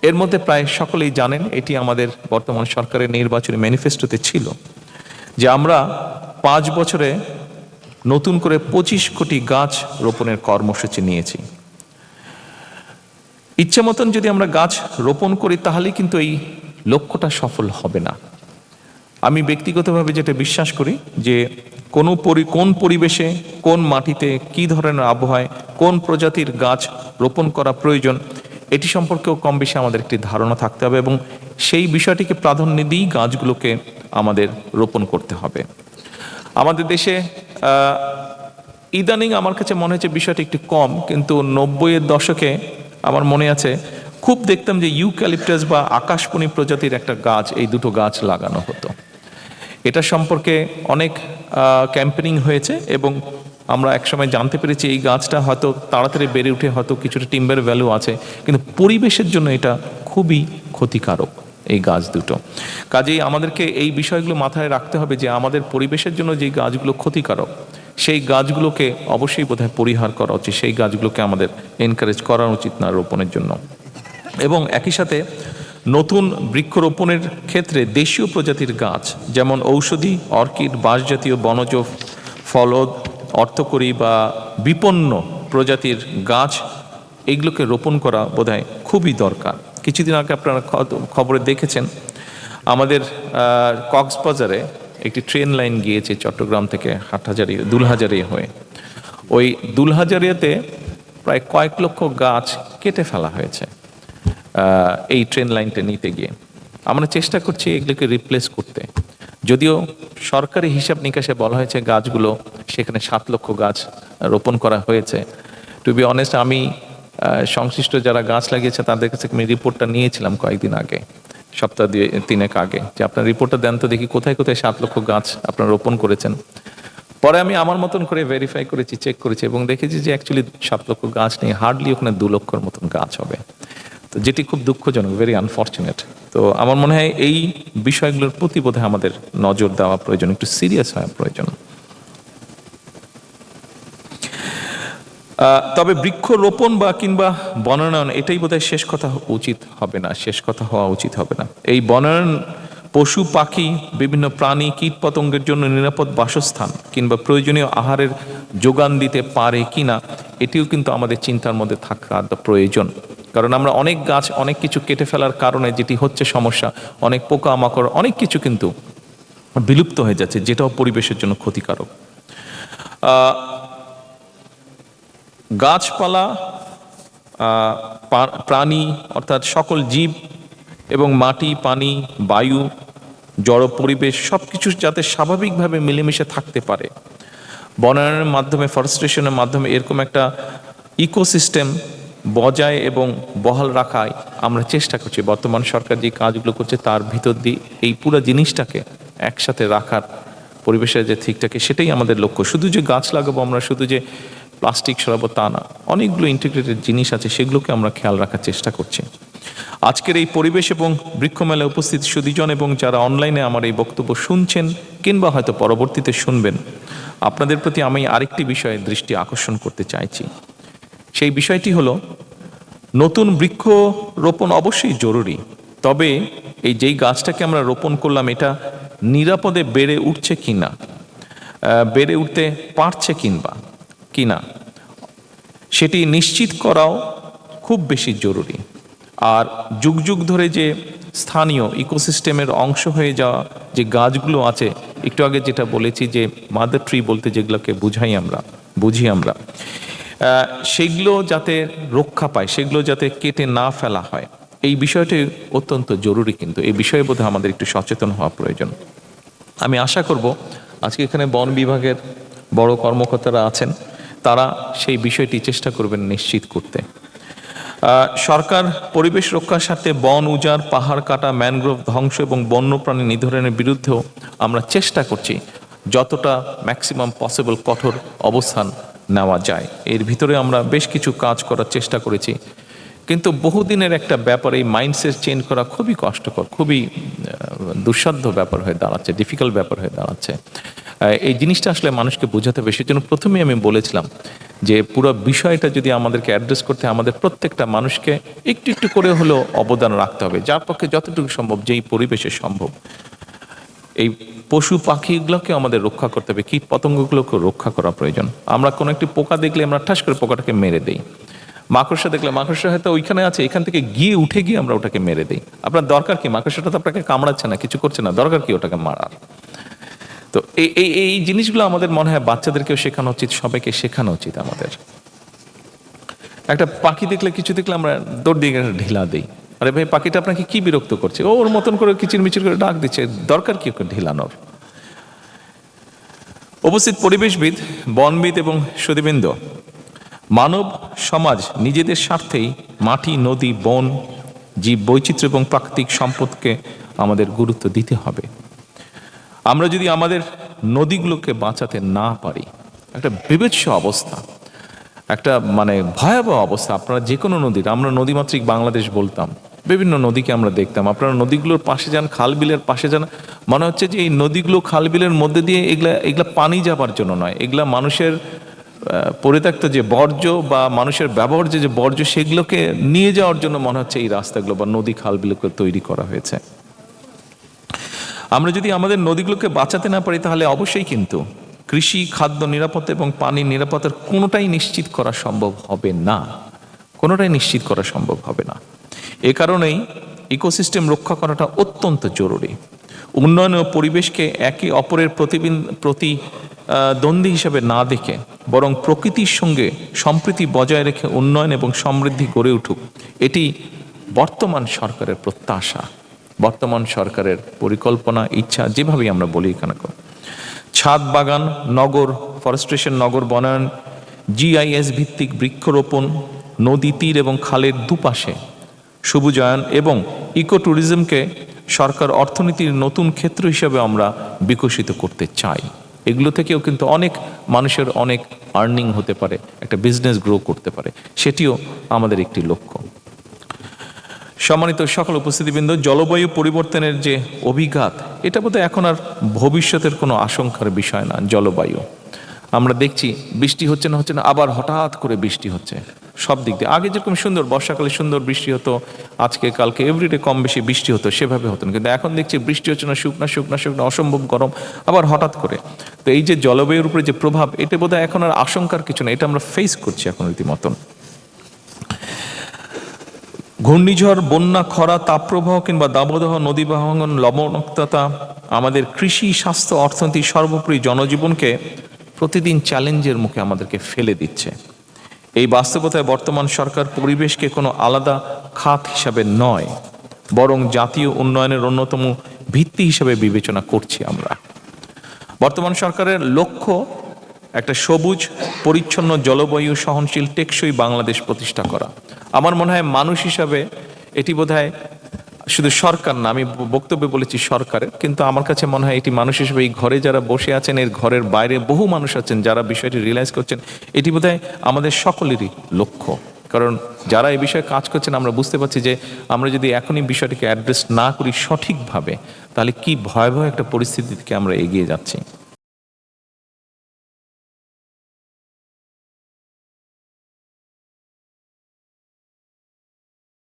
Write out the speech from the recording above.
এর মধ্যে প্রায় সকলেই জানেন, এটি আমাদের বর্তমান সরকারের নির্বাচনী ম্যানিফেস্টোতে ছিল যে আমরা 5 বছরে নতুন করে 25 কোটি গাছ রোপণের কর্মসূচি নিয়েছি। ইচ্ছে মতন যদি আমরা গাছ রোপণ করি তাহলে কিন্তু এই লক্ষ্যটা সফল হবে না। আমি ব্যক্তিগতভাবে যেটা বিশ্বাস করি যে কোন পরিবেশে, কোন মাটিতে, কি ধরনের আবহাওয়ায় কোন প্রজাতির গাছ রোপণ করা প্রয়োজন এটি সম্পর্কেও কম বেশি আমাদের একটি ধারণা থাকতে হবে এবং সেই বিষয়টিকে প্রাধান্য দিয়েই গাছগুলোকে আমাদের রোপণ করতে হবে। আমাদের দেশে ইদানিং আমার কাছে মনে হচ্ছে বিষয়টি একটু কম, কিন্তু 90-এর দশকে আমার মনে আছে খুব দেখতাম যে ইউক্যালিপটাস বা আকাশমণি প্রজাতির একটা গাছ, এই দুটো গাছ লাগানো হতো। এটা সম্পর্কে অনেক ক্যাম্পেনিং হয়েছে এবং আমরা একসময় জানতে পেরেছি এই গাছটা হয়তো তাড়াতাড়ি বেড়ে উঠে হয়তো কিছুটা টিম্বার ভ্যালু আছে, কিন্তু পরিবেশের জন্য এটা খুবই ক্ষতিকারক এই গাছ দুটো। কাজেই আমাদেরকে এই বিষয়গুলো মাথায় রাখতে হবে যে আমাদের পরিবেশের জন্য যে গাছগুলো ক্ষতিকারক সেই গাছগুলোকে অবশ্যই বোধহয় পরিহার করা উচিত, সেই গাছগুলোকে আমাদের এনকারেজ করা উচিত না রোপণের জন্য। এবং একই সাথে নতুন বৃক্ষরোপণের ক্ষেত্রে দেশীয় প্রজাতির গাছ যেমন ঔষধি, অর্কিড, বাঁশজাতীয়, বনজ, ফলদ, অর্থকরী বা বিপন্ন প্রজাতির গাছ এইগুলোকে রোপণ করা বোধহয় খুবই দরকার। কিছুদিন আগে আপনারা খবরে দেখেছেন আমাদের কক্সবাজারে একটি ট্রেন লাইন গিয়েছে চট্টগ্রাম থেকে দুলহাজারিয়া হয়ে। ওই দুলহাজারিয়াতে প্রায় কয়েক লক্ষ গাছ কেটে ফেলা হয়েছে এই ট্রেন লাইনটা নিতে গিয়ে। আমরা চেষ্টা করছি এগুলোকে রিপ্লেস করতে, যদিও সরকারি হিসাব নিকাশে বলা হয়েছে গাছগুলো সেখানে 7 লক্ষ গাছ রোপণ করা হয়েছে। টু বি অনেস্ট, আমি সংশ্লিষ্ট যারা গাছ লাগিয়েছে তাদের কাছে আমি রিপোর্টটা নিয়েছিলাম কয়েকদিন আগে, সপ্তাহ 2-3 আগে, যে আপনার রিপোর্টটা দেন তো দেখি কোথায় কোথায় 7 লক্ষ গাছ আপনারা রোপণ করেছেন। পরে আমি আমার মতন করে ভেরিফাই করেছি, চেক করেছি এবং দেখেছি যে অ্যাকচুয়ালি 7 লক্ষ গাছ নেই, হার্ডলি ওখানে 2 লক্ষর মতন গাছ হবে, তো যেটি খুব দুঃখজনক, ভেরি আনফর্চুনেট। তো আমার মনে হয় এই বিষয়গুলোর প্রতি বোধহয় আমাদের নজর দেওয়া প্রয়োজন, একটু সিরিয়াস হওয়া প্রয়োজন। তবে বৃক্ষরোপণ বা কিংবা বনায়ন এটাই বোধহয় শেষ কথা হওয়া উচিত হবে না। এই বনায়ন পশু পাখি, বিভিন্ন প্রাণী, কীট পতঙ্গের জন্য নিরাপদ বাসস্থান কিংবা প্রয়োজনীয় আহারের যোগান দিতে পারে কিনা এটিও কিন্তু আমাদের চিন্তার মধ্যে থাকা প্রয়োজন। কারণ আমরা অনেক গাছ, অনেক কিছু কেটে ফেলার কারণে যেটি হচ্ছে সমস্যা, অনেক পোকামাকড়, অনেক কিছু কিন্তু বিলুপ্ত হয়ে যাচ্ছে, যেটাও পরিবেশের জন্য ক্ষতিকারক। গাছপালা, প্রাণী অর্থাৎ সকল জীব এবং মাটি, পানি, বায়ু, জড় পরিবেশ সব কিছু যাতে স্বাভাবিকভাবে মিলেমিশে থাকতে পারে, বনায়নের মাধ্যমে, ফরেস্টেশনের মাধ্যমে এরকম একটা ইকোসিস্টেম বজায় এবং বহাল রাখায় আমরা চেষ্টা করছি। বর্তমান সরকার যে কাজগুলো করছে তার ভিতর দিয়ে এই পুরো জিনিসটাকে একসাথে রাখার, পরিবেশের যে ঠিকটাকে, সেটাই আমাদের লক্ষ্য। শুধু যে গাছ লাগাবো আমরা, শুধু যে প্লাস্টিক সরাবো তা না, অনেকগুলো ইন্টিগ্রেটেড জিনিস আছে, সেগুলোকে আমরা খেয়াল রাখার চেষ্টা করছি। আজকের এই পরিবেশ এবং বৃক্ষ মেলায় উপস্থিত সুধীজন এবং যারা অনলাইনে আমার এই বক্তব্য শুনছেন কিংবা হয়তো পরবর্তীতে শুনবেন, আপনাদের প্রতি আমি আরেকটি বিষয়ে দৃষ্টি আকর্ষণ করতে চাইছি। সেই বিষয়টি হলো, নতুন বৃক্ষ রোপণ অবশ্যই জরুরি, তবে এই যেই গাছটাকে আমরা রোপণ করলাম এটা নিরাপদে বেড়ে উঠছে কিনা, বেড়ে উঠতে পারছে কিনা সেটি নিশ্চিত করাও খুব বেশি জরুরি। আর যুগ যুগ ধরে যে স্থানীয় ইকোসিস্টেমের অংশ হয়ে যাওয়া যে গাছগুলো আছে, একটু আগে যেটা বলেছি যে মাদার ট্রি বলতে যেগুলোকে বুঝি আমরা, সেগুলো যাতে রক্ষা পায়, সেগুলো যাতে কেটে না ফেলা হয়, এই বিষয়টি অত্যন্ত জরুরি। কিন্তু এই বিষয়ে বোধহয় আমাদের একটু সচেতন হওয়া প্রয়োজন। আমি আশা করব আজকে এখানে বন বিভাগের বড় কর্মকর্তারা আছেন, তারা সেই বিষয়টি চেষ্টা করবেন নিশ্চিত করতে। সরকার পরিবেশ রক্ষার স্বার্থে বন উজাড়, পাহাড় কাটা, ম্যানগ্রোভ ধ্বংস এবং বন্যপ্রাণী নিধনের বিরুদ্ধেও আমরা চেষ্টা করছি যতটা ম্যাক্সিমাম পসিবল কঠোর অবস্থান নেওয়া যায়। এর ভিতরে আমরা বেশ কিছু কাজ করার চেষ্টা করেছি, কিন্তু বহুদিনের একটা ব্যাপার, এই মাইন্ডসেট চেঞ্জ করা খুবই কষ্টকর, খুবই দুঃসাধ্য ব্যাপার হয়ে দাঁড়াচ্ছে, ডিফিকাল্ট ব্যাপার হয়ে দাঁড়াচ্ছে। এই জিনিসটা আসলে মানুষকে বোঝাতে হবে। সেজন্য প্রথমেই আমি বলেছিলাম যে পুরো বিষয়টা যদি আমাদেরকে অ্যাড্রেস করতে হয়, আমাদের প্রত্যেকটা মানুষকে একটু একটু করে হলেও অবদান রাখতে হবে, যার পক্ষে যতটুকু সম্ভব, যেই পরিবেশে সম্ভব। এই পশু পাখিগুলোকে আমাদের রক্ষা করতে হবে, কীট পতঙ্গগুলোকে রক্ষা করা প্রয়োজন। আমরা কোনো একটি পোকা দেখলে আমরা ঠাস করে পোকাটাকে মেরে দেই। মাকড়সা দেখলে মাকড়সা হয়তো ওইখানে আছে, এখান থেকে উঠে গিয়ে আমরা ওটাকে মেরে দিই। আপনার দরকার কি? মাকড়সাটা তো আপনাকে কামড়াচ্ছে না, কিছু করছে না, দরকার কি ওটাকে মারার? তো এই জিনিসগুলো আমাদের মনে হয় বাচ্চাদেরকেও শেখানো উচিত, সবাইকে শেখানো উচিত আমাদের। একটা পাখি দেখলে, কিছু দেখলে আমরা দৌড় দিয়ে ঢিলা দিই। আরে ভাই, পাখিটা আপনাকে কি বিরক্ত করছে? ওর মতন করে কিচিরমিচির করে ডাক দিচ্ছে, দরকার কি ওকে ঢিলানোর? উপস্থিত পরিবেশবিদ, বনবিদ এবং সুধীবৃন্দ, মানব সমাজ নিজেদের স্বার্থেই মাটি, নদী, বন, জীব বৈচিত্র্য এবং প্রাকৃতিক সম্পদকে আমাদের গুরুত্ব দিতে হবে। আমরা যদি আমাদের নদীগুলোকে বাঁচাতে না পারি, একটা বিভৎস অবস্থা, একটা ভয়াবহ অবস্থা। আপনারা যে কোনো নদীর, আমরা নদীমাতৃক বাংলাদেশ বলতাম, বিভিন্ন নদীকে আমরা দেখতাম। আপনারা নদীগুলোর পাশে যান, খাল বিলের পাশে যান, মনে হচ্ছে যে এই নদীগুলো খাল বিলের মধ্যে দিয়ে এগুলা পানি যাবার জন্য নয়, এগুলা মানুষের পরিত্যক্ত যে বর্জ্য বা মানুষের ব্যবহার্য যে বর্জ্য, সেগুলোকে নিয়ে যাওয়ার জন্য মনে হচ্ছে এই রাস্তাগুলো বা নদী খাল বিলগুলো তৈরি করা হয়েছে। আমরা যদি আমাদের নদীগুলোকে বাঁচাতে না পারি, তাহলে অবশ্যই কিন্তু কৃষি, খাদ্য নিরাপত্তা এবং পানির নিরাপত্তার কোনোটাই নিশ্চিত করা সম্ভব হবে না, কোনোটাই নিশ্চিত করা সম্ভব হবে না। এ কারণেই ইকোসিস্টেম রক্ষা করাটা অত্যন্ত জরুরি। উন্নয়ন ও পরিবেশকে একে অপরের প্রতিদ্বন্দ্বী হিসেবে না দেখে, বরং প্রকৃতির সঙ্গে সম্প্রীতি বজায় রেখে উন্নয়ন এবং সমৃদ্ধি গড়ে উঠুক, এটি বর্তমান সরকারের প্রত্যাশা, বর্তমান সরকারের পরিকল্পনা, ইচ্ছা, যেভাবেই আমরা বলি কেন। ছাদ বাগান, নগর ফরেস্ট্রেশন, নগর বনায়ন, GIS ভিত্তিক বৃক্ষরোপণ, নদী তীর এবং খালের দুপাশে সবুজায়ন এবং ইকো ট্যুরিজমকে সরকার অর্থনীতির নতুন ক্ষেত্র হিসেবে আমরা বিকশিত করতে চাই। এগুলো থেকেও কিন্তু অনেক মানুষের অনেক আর্নিং হতে পারে, একটা বিজনেস গ্রো করতে পারে, সেটিও আমাদের একটি লক্ষ্য। সম্মানিত সকল উপস্থিতিবৃন্দ, জলবায়ু পরিবর্তনের যে অভিঘাত, এটা বোধহয় এখন আর ভবিষ্যতের কোনো আশঙ্কার বিষয় না। জলবায়ু আমরা দেখছি, বৃষ্টি হচ্ছে না, আবার হঠাৎ করে বৃষ্টি হচ্ছে সব দিক দিয়ে। আগে যেরকম সুন্দর বর্ষাকালে সুন্দর বৃষ্টি হতো, আজকে কালকে এভরিডে কম বেশি বৃষ্টি হতো, সেভাবে হতো না। কিন্তু এখন দেখছি বৃষ্টি হচ্ছে না, শুকনা, অসম্ভব গরম, আবার হঠাৎ করে। তো এই যে জলবায়ুর উপরে যে প্রভাব, এটা বোধহয় এখন আর আশঙ্কার কিছু না, এটা আমরা ফেস করছি এখন রীতিমতন। ঘূর্ণিঝড়, বন্যা, খরা, তাপপ্রবাহ কিংবা দাবদাহ, নদী ভাঙন, লবণাক্ততা আমাদের কৃষি, স্বাস্থ্য, অর্থনীতি, সর্বোপরি জনজীবনকে প্রতিদিন চ্যালেঞ্জের মুখে আমাদেরকে ফেলে দিচ্ছে। এই বাস্তবতায় বর্তমান সরকার পরিবেশকে কোনো আলাদা খাত হিসাবে নয়, বরং জাতীয় উন্নয়নের অন্যতম ভিত্তি হিসাবে বিবেচনা করছি আমরা। বর্তমান সরকারের লক্ষ্য একটা সবুজ, পরিচ্ছন্ন, জলবায়ু সহনশীল, টেকসই বাংলাদেশ প্রতিষ্ঠা করা। আমার মনে হয় মানুষ হিসাবে এটি বোধহয় শুধু সরকার না, আমি বক্তব্যে বলেছি সরকারের, কিন্তু আমার কাছে মনে হয় এটি মানুষ হিসেবে এই ঘরে যারা বসে আছেন, এর ঘরের বাইরে বহু মানুষ আছেন যারা বিষয়টি রিয়েলাইজ করছেন, এটি বোধহয় আমাদের সকলেরই লক্ষ্য। কারণ যারা এই বিষয়ে কাজ করছেন, আমরা বুঝতে পারছি যে আমরা যদি এখনই বিষয়টিকে অ্যাড্রেস না করি সঠিকভাবে, তাহলে কি ভয়াবহ একটা পরিস্থিতিকে আমরা এগিয়ে যাচ্ছি।